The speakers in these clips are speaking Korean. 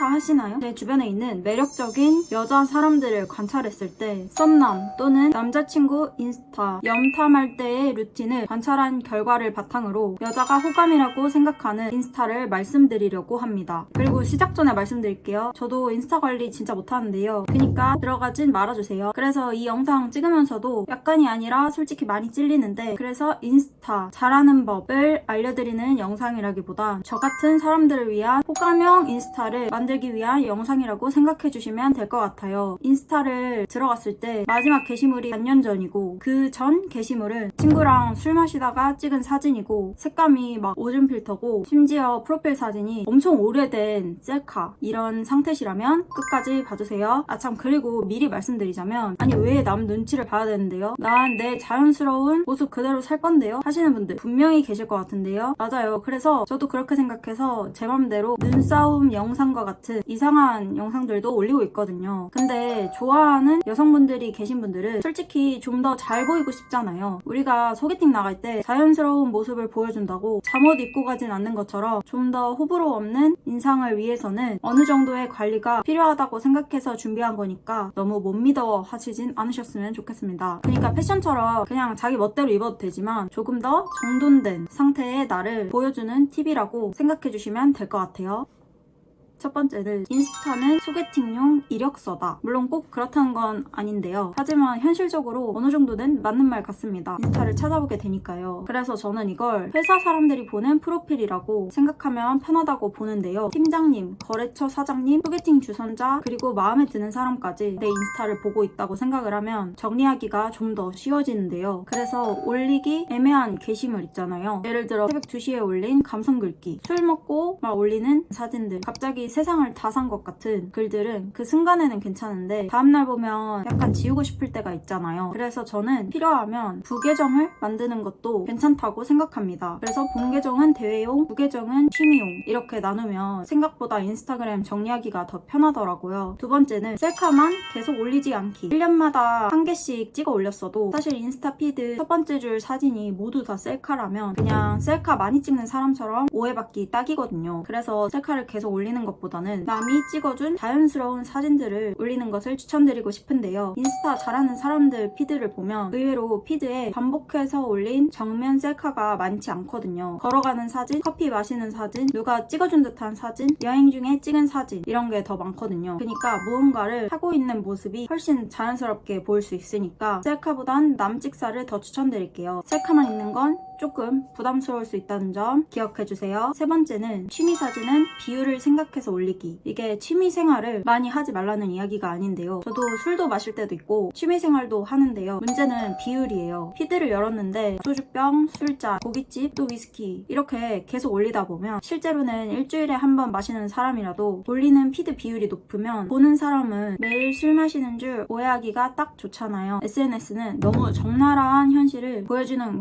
인스타 하시나요? 제 주변에 있는 매력적인 여자 사람들을 관찰했을 때 썸남 또는 남자친구 인스타 염탐할 때의 루틴을 관찰한 결과를 바탕으로 여자가 호감이라고 생각하는 인스타를 말씀드리려고 합니다. 그리고 시작 전에 말씀드릴게요. 저도 인스타 관리 진짜 못하는데요. 그니까 들어가진 말아주세요. 그래서 이 영상 찍으면서도 약간이 아니라 솔직히 많이 찔리는데, 그래서 인스타 잘하는 법을 알려드리는 영상이라기보다 저 같은 사람들을 위한 호감형 인스타를 만들기 위한 영상이라고 생각해주시면 될 것 같아요. 인스타를 들어갔을 때 마지막 게시물이 반년 전이고 그 전 게시물은 친구랑 술 마시다가 찍은 사진이고 색감이 막 오줌 필터고 심지어 프로필 사진이 엄청 오래된 셀카 이런 상태시라면 끝까지 봐주세요. 아 참, 그리고 미리 말씀드리자면, 아니 왜 남 눈치를 봐야 되는데요? 난 내 자연스러운 모습 그대로 살 건데요? 하시는 분들 분명히 계실 것 같은데요? 맞아요. 그래서 저도 그렇게 생각해서 제 맘대로 눈싸움 영상과 같은 이상한 영상들도 올리고 있거든요. 근데 좋아하는 여성분들이 계신 분들은 솔직히 좀 더 잘 보이고 싶잖아요. 우리가 소개팅 나갈 때 자연스러운 모습을 보여준다고 잠옷 입고 가진 않는 것처럼 좀 더 호불호 없는 인상을 위해서는 어느 정도의 관리가 필요하다고 생각해서 준비한 거니까 너무 못 믿어 하시진 않으셨으면 좋겠습니다. 그러니까 패션처럼 그냥 자기 멋대로 입어도 되지만 조금 더 정돈된 상태의 나를 보여주는 팁이라고 생각해 주시면 될 것 같아요. 첫 번째는 인스타는 소개팅용 이력서다. 물론 꼭 그렇다는 건 아닌데요. 하지만 현실적으로 어느 정도는 맞는 말 같습니다. 인스타를 찾아보게 되니까요. 그래서 저는 이걸 회사 사람들이 보는 프로필이라고 생각하면 편하다고 보는데요. 팀장님, 거래처 사장님, 소개팅 주선자, 그리고 마음에 드는 사람까지 내 인스타를 보고 있다고 생각을 하면 정리하기가 좀 더 쉬워지는데요. 그래서 올리기 애매한 게시물 있잖아요. 예를 들어 새벽 2시에 올린 감성 글귀, 술 먹고 막 올리는 사진들, 갑자기 세상을 다 산 것 같은 글들은 그 순간에는 괜찮은데 다음날 보면 약간 지우고 싶을 때가 있잖아요. 그래서 저는 필요하면 부계정을 만드는 것도 괜찮다고 생각합니다. 그래서 본 계정은 대외용, 부계정은 취미용 이렇게 나누면 생각보다 인스타그램 정리하기가 더 편하더라고요. 두 번째는 셀카만 계속 올리지 않기. 1년마다 한 개씩 찍어 올렸어도 사실 인스타 피드 첫 번째 줄 사진이 모두 다 셀카라면 그냥 셀카 많이 찍는 사람처럼 오해받기 딱이거든요. 그래서 셀카를 계속 올리는 것 보다는 남이 찍어준 자연스러운 사진들을 올리는 것을 추천드리고 싶은데요. 인스타 잘하는 사람들 피드를 보면 의외로 피드에 반복해서 올린 정면 셀카가 많지 않거든요. 걸어가는 사진, 커피 마시는 사진, 누가 찍어준 듯한 사진, 여행 중에 찍은 사진 이런 게 더 많거든요. 그러니까 무언가를 하고 있는 모습이 훨씬 자연스럽게 보일 수 있으니까 셀카보단 남 찍사를 더 추천드릴게요. 셀카만 있는 건 조금 부담스러울 수 있다는 점 기억해주세요. 세 번째는 취미 사진은 비율을 생각해서 올리기. 이게 취미 생활을 많이 하지 말라는 이야기가 아닌데요. 저도 술도 마실 때도 있고 취미 생활도 하는데요. 문제는 비율이에요. 피드를 열었는데 소주병, 술잔, 고깃집, 또 위스키 이렇게 계속 올리다 보면 실제로는 일주일에 한 번 마시는 사람이라도 올리는 피드 비율이 높으면 보는 사람은 매일 술 마시는 줄 오해하기가 딱 좋잖아요. SNS는 너무 적나라한 현실을 보여주는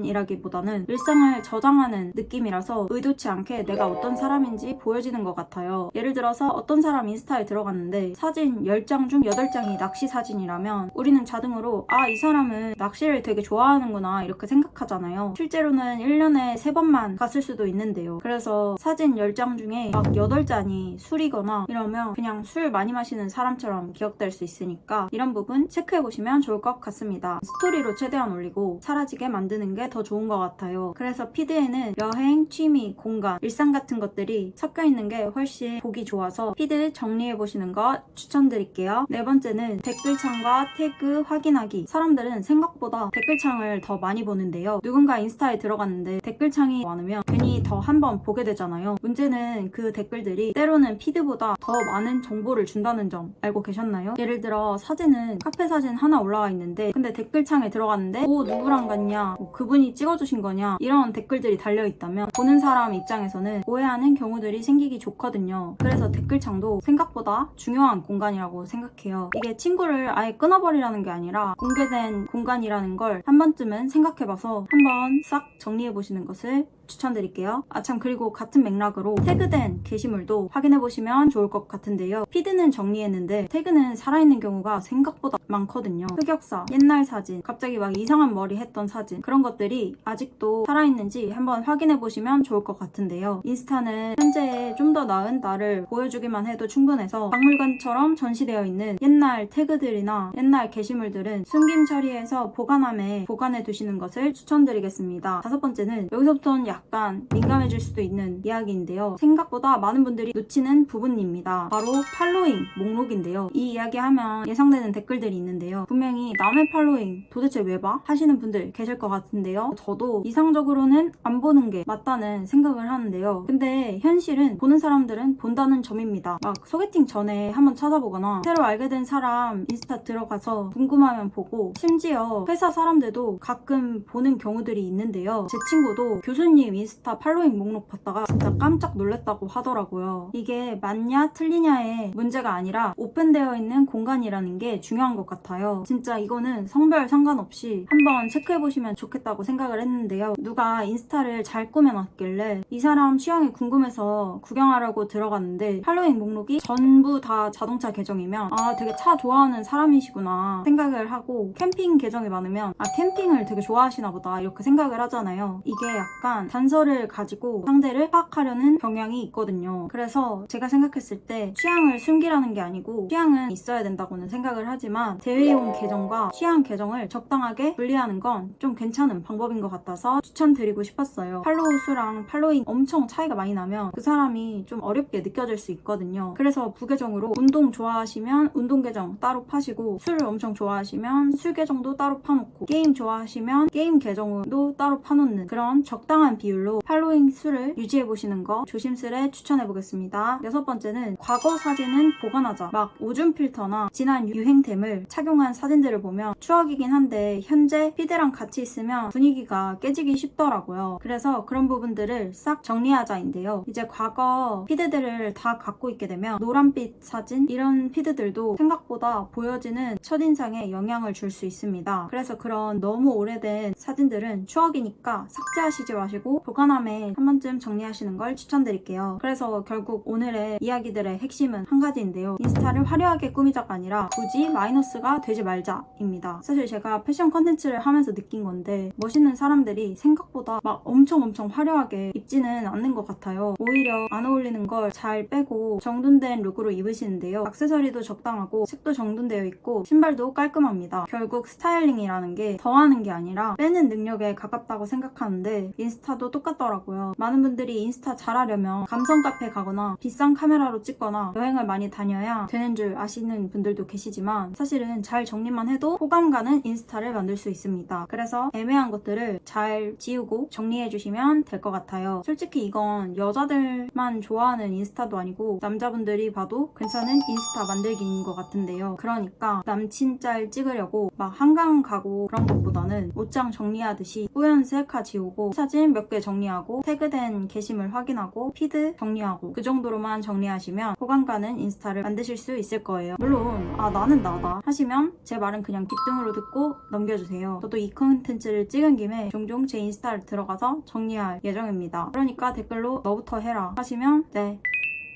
공간이라기보다는 일상을 저장하는 느낌이라서 의도치 않게 내가 어떤 사람인지 보여지는 것 같아요. 예를 들어서 어떤 사람 인스타에 들어갔는데 사진 10장 중 8장이 낚시 사진이라면 우리는 자동으로 이 사람은 낚시를 되게 좋아하는구나 이렇게 생각하잖아요. 실제로는 1년에 3번만 갔을 수도 있는데요. 그래서 사진 10장 중에 막 8잔이 술이거나 이러면 그냥 술 많이 마시는 사람처럼 기억될 수 있으니까 이런 부분 체크해보시면 좋을 것 같습니다. 스토리로 최대한 올리고 사라지게 만드는 게 더 좋은 것 같아요. 그래서 피드에는 여행, 취미, 공간, 일상 같은 것들이 섞여 있는 게 훨씬 보기 좋아서 피드 정리해보시는 것 추천드릴게요. 네 번째는 댓글창과 태그 확인하기. 사람들은 생각보다 댓글창을 더 많이 보는데요. 누군가 인스타에 들어갔는데 댓글창이 많으면 괜히 더 한 번 보게 되잖아요. 문제는 그 댓글들이 때로는 피드보다 더 많은 정보를 준다는 점 알고 계셨나요? 예를 들어 사진은 카페 사진 하나 올라와 있는데 근데 댓글창에 들어갔는데 누구랑 갔냐, 그분이 찍어주신 거냐 이런 댓글들이 달려있다면 보는 사람 입장에서는 오해하는 경우들이 생기기 좋거든요. 그래서 댓글창도 생각보다 중요한 공간이라고 생각해요. 이게 친구를 아예 끊어버리라는 게 아니라 공개된 공간이라는 걸 한 번쯤은 생각해봐서 한번 싹 정리해보시는 것을 추천드릴게요. 참 그리고 같은 맥락으로 태그된 게시물도 확인해보시면 좋을 것 같은데요. 피드는 정리했는데 태그는 살아있는 경우가 생각보다 많거든요. 흑역사, 옛날 사진, 갑자기 막 이상한 머리 했던 사진, 그런 것들이 아직도 살아있는지 한번 확인해보시면 좋을 것 같은데요. 인스타는 현재의 좀 더 나은 나를 보여주기만 해도 충분해서 박물관처럼 전시되어 있는 옛날 태그들이나 옛날 게시물들은 숨김 처리해서 보관함에 보관해 두시는 것을 추천드리겠습니다. 5번째는 여기서부터는 약간 민감해질 수도 있는 이야기인데요. 생각보다 많은 분들이 놓치는 부분입니다. 바로 팔로잉 목록인데요. 이 이야기하면 예상되는 댓글들이 있는데요. 분명히 남의 팔로잉 도대체 왜 봐? 하시는 분들 계실 것 같은데요. 저도 이상적으로는 안 보는 게 맞다는 생각을 하는데요. 근데 현실은 보는 사람들은 본다는 점입니다. 막 소개팅 전에 한번 찾아보거나 새로 알게 된 사람 인스타 들어가서 궁금하면 보고, 심지어 회사 사람들도 가끔 보는 경우들이 있는데요. 제 친구도 교수님 인스타 팔로잉 목록 봤다가 진짜 깜짝 놀랐다고 하더라고요. 이게 맞냐 틀리냐의 문제가 아니라 오픈되어 있는 공간이라는 게 중요한 것 같아요. 진짜 이거는 성별 상관없이 한번 체크해보시면 좋겠다고 생각을 했는데요. 누가 인스타를 잘 꾸며놨길래 이 사람 취향이 궁금해서 구경하려고 들어갔는데 팔로잉 목록이 전부 다 자동차 계정이면 되게 차 좋아하는 사람이시구나 생각을 하고, 캠핑 계정이 많으면 캠핑을 되게 좋아하시나 보다 이렇게 생각을 하잖아요. 이게 약간 단서를 가지고 상대를 파악하려는 경향이 있거든요. 그래서 제가 생각했을 때 취향을 숨기라는 게 아니고 취향은 있어야 된다고는 생각을 하지만 대외용 계정과 취향 계정을 적당하게 분리하는 건 좀 괜찮은 방법인 것 같아서 추천드리고 싶었어요. 팔로우 수랑 팔로잉 엄청 차이가 많이 나면 그 사람이 좀 어렵게 느껴질 수 있거든요. 그래서 부계정으로 운동 좋아하시면 운동 계정 따로 파시고, 술을 엄청 좋아하시면 술 계정도 따로 파놓고, 게임 좋아하시면 게임 계정도 따로 파놓는 그런 적당한 비율로 팔로잉 수를 유지해보시는 거 조심스레 추천해보겠습니다. 6번째는 과거 사진은 보관하자. 막 오줌 필터나 지난 유행템을 착용한 사진들을 보면 추억이긴 한데 현재 피드랑 같이 있으면 분위기가 깨지기 쉽더라고요. 그래서 그런 부분들을 싹 정리하자인데요. 이제 과거 피드들을 다 갖고 있게 되면 노란빛 사진 이런 피드들도 생각보다 보여지는 첫인상에 영향을 줄 수 있습니다. 그래서 그런 너무 오래된 사진들은 추억이니까 삭제하시지 마시고 보관함에 한 번쯤 정리하시는 걸 추천드릴게요. 그래서 결국 오늘의 이야기들의 핵심은 한 가지인데요. 인스타를 화려하게 꾸미자가 아니라 굳이 마이너스가 되지 말자입니다. 사실 제가 패션 컨텐츠를 하면서 느낀 건데 멋있는 사람들이 생각보다 막 엄청 화려하게 입지는 않는 것 같아요. 오히려 안 어울리는 걸 잘 빼고 정돈된 룩으로 입으시는데요. 액세서리도 적당하고 색도 정돈되어 있고 신발도 깔끔합니다. 결국 스타일링이라는 게 더하는 게 아니라 빼는 능력에 가깝다고 생각하는데 인스타도 똑같더라고요. 많은 분들이 인스타 잘하려면 감성 카페 가거나 비싼 카메라로 찍거나 여행을 많이 다녀야 되는 줄 아시는 분들도 계시지만 사실은 잘 정리만 해도 호감 가는 인스타를 만들 수 있습니다. 그래서 애매한 것들을 잘 지우고 정리해 주시면 될 것 같아요. 솔직히 이건 여자들만 좋아하는 인스타도 아니고 남자분들이 봐도 괜찮은 인스타 만들기인 것 같은데요. 그러니까 남친 짤 찍으려고 막 한강 가고 그런 것보다는 옷장 정리하듯이 뿌연 셀카 지우고 사진 몇 개 정리하고 태그된 게시물 확인하고 피드 정리하고 그 정도로만 정리하시면 호감 가는 인스타를 만드실 수 있을 거예요. 물론 나는 나다 하시면 제 말은 그냥 귓등으로 듣고 넘겨주세요. 저도 이 컨텐츠를 찍은 김에 종종 제 인스타를 들어가서 정리할 예정입니다. 그러니까 댓글로 너부터 해라 하시면 네,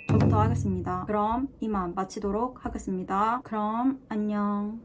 저부터 하겠습니다. 그럼 이만 마치도록 하겠습니다. 그럼 안녕.